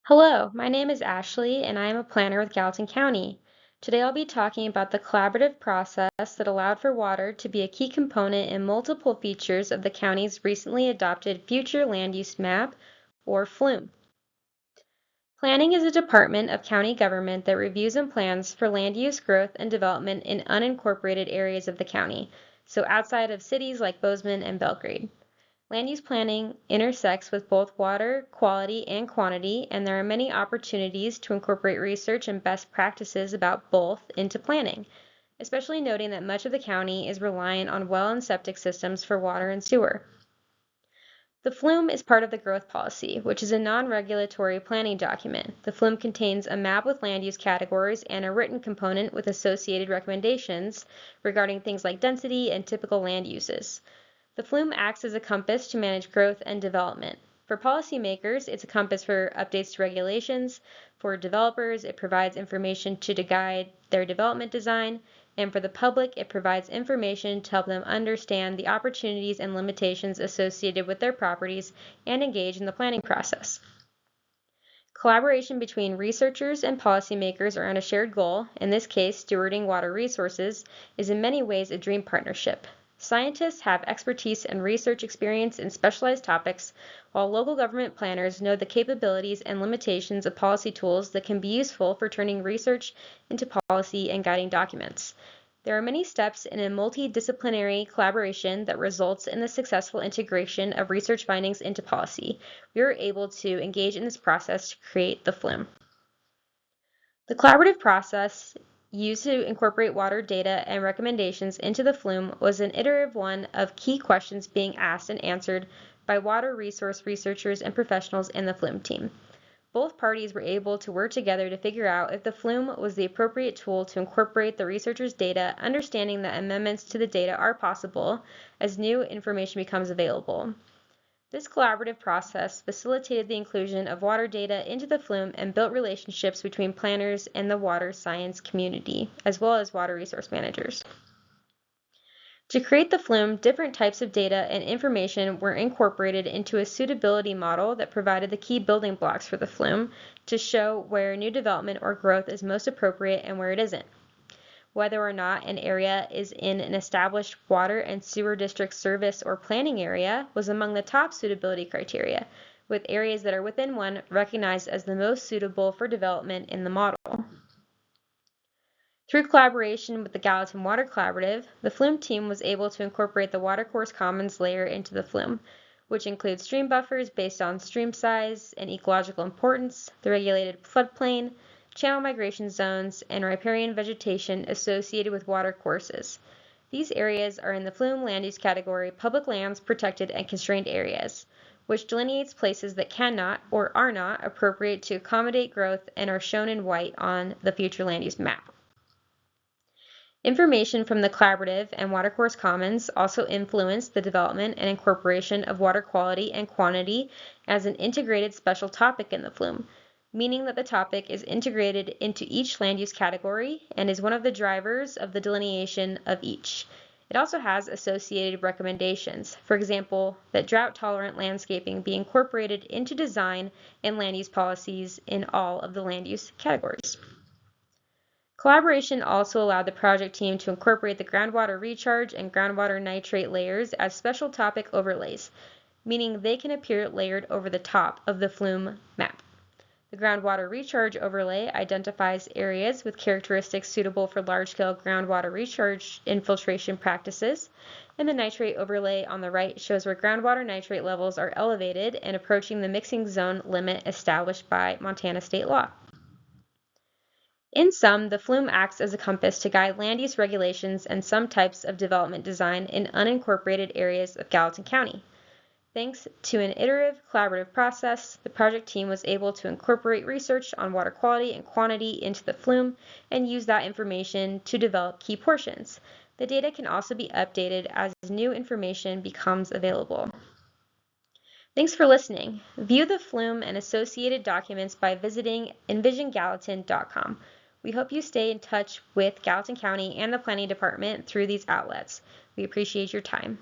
Hello, my name is Ashley and I am a planner with Gallatin County. Today I'll be talking about the collaborative process that allowed for water to be a key component in multiple features of the county's recently adopted Future Land Use Map, or FLUME. Planning is a department of county government that reviews and plans for land use growth and development in unincorporated areas of the county, so outside of cities like Bozeman and Belgrade. Land use planning intersects with both water quality and quantity, and there are many opportunities to incorporate research and best practices about both into planning, especially noting that much of the county is reliant on well and septic systems for water and sewer. The FLUME is part of the growth policy, which is a non-regulatory planning document. The FLUME contains a map with land use categories and a written component with associated recommendations regarding things like density and typical land uses. The FLUME acts as a compass to manage growth and development. For policymakers, it's a compass for updates to regulations. For developers, it provides information to guide their development design. And for the public, it provides information to help them understand the opportunities and limitations associated with their properties and engage in the planning process. Collaboration between researchers and policymakers around a shared goal, in this case stewarding water resources, is in many ways a dream partnership. Scientists have expertise and research experience in specialized topics, while local government planners know the capabilities and limitations of policy tools that can be useful for turning research into policy and guiding documents. There are many steps in a multidisciplinary collaboration that results in the successful integration of research findings into policy. We are able to engage in this process to create the FLUME. The collaborative process used to incorporate water data and recommendations into the FLUME was an iterative one of key questions being asked and answered by water resource researchers and professionals in the FLUME team. Both parties were able to work together to figure out if the FLUME was the appropriate tool to incorporate the researchers' data, understanding that amendments to the data are possible as new information becomes available. This collaborative process facilitated the inclusion of water data into the FLUME and built relationships between planners and the water science community, as well as water resource managers. To create the FLUME, different types of data and information were incorporated into a suitability model that provided the key building blocks for the FLUME to show where new development or growth is most appropriate and where it isn't. Whether or not an area is in an established water and sewer district service or planning area was among the top suitability criteria, with areas that are within one recognized as the most suitable for development in the model. Through collaboration with the Gallatin Water Collaborative, the FLUME team was able to incorporate the watercourse commons layer into the FLUME, which includes stream buffers based on stream size and ecological importance, the regulated floodplain, channel migration zones, and riparian vegetation associated with watercourses. These areas are in the FLUME land use category public lands, protected, and constrained areas, which delineates places that cannot or are not appropriate to accommodate growth and are shown in white on the future land use map. Information from the collaborative and watercourse commons also influenced the development and incorporation of water quality and quantity as an integrated special topic in the FLUME, meaning that the topic is integrated into each land use category and is one of the drivers of the delineation of each. It also has associated recommendations, for example, that drought-tolerant landscaping be incorporated into design and land use policies in all of the land use categories. Collaboration also allowed the project team to incorporate the groundwater recharge and groundwater nitrate layers as special topic overlays, meaning they can appear layered over the top of the FLUME map. The groundwater recharge overlay identifies areas with characteristics suitable for large-scale groundwater recharge infiltration practices, and the nitrate overlay on the right shows where groundwater nitrate levels are elevated and approaching the mixing zone limit established by Montana state law. In sum, the FLUME acts as a compass to guide land use regulations and some types of development design in unincorporated areas of Gallatin County. Thanks to an iterative, collaborative process, the project team was able to incorporate research on water quality and quantity into the FLUME and use that information to develop key portions. The data can also be updated as new information becomes available. Thanks for listening. View the FLUME and associated documents by visiting envisiongallatin.com. We hope you stay in touch with Gallatin County and the Planning Department through these outlets. We appreciate your time.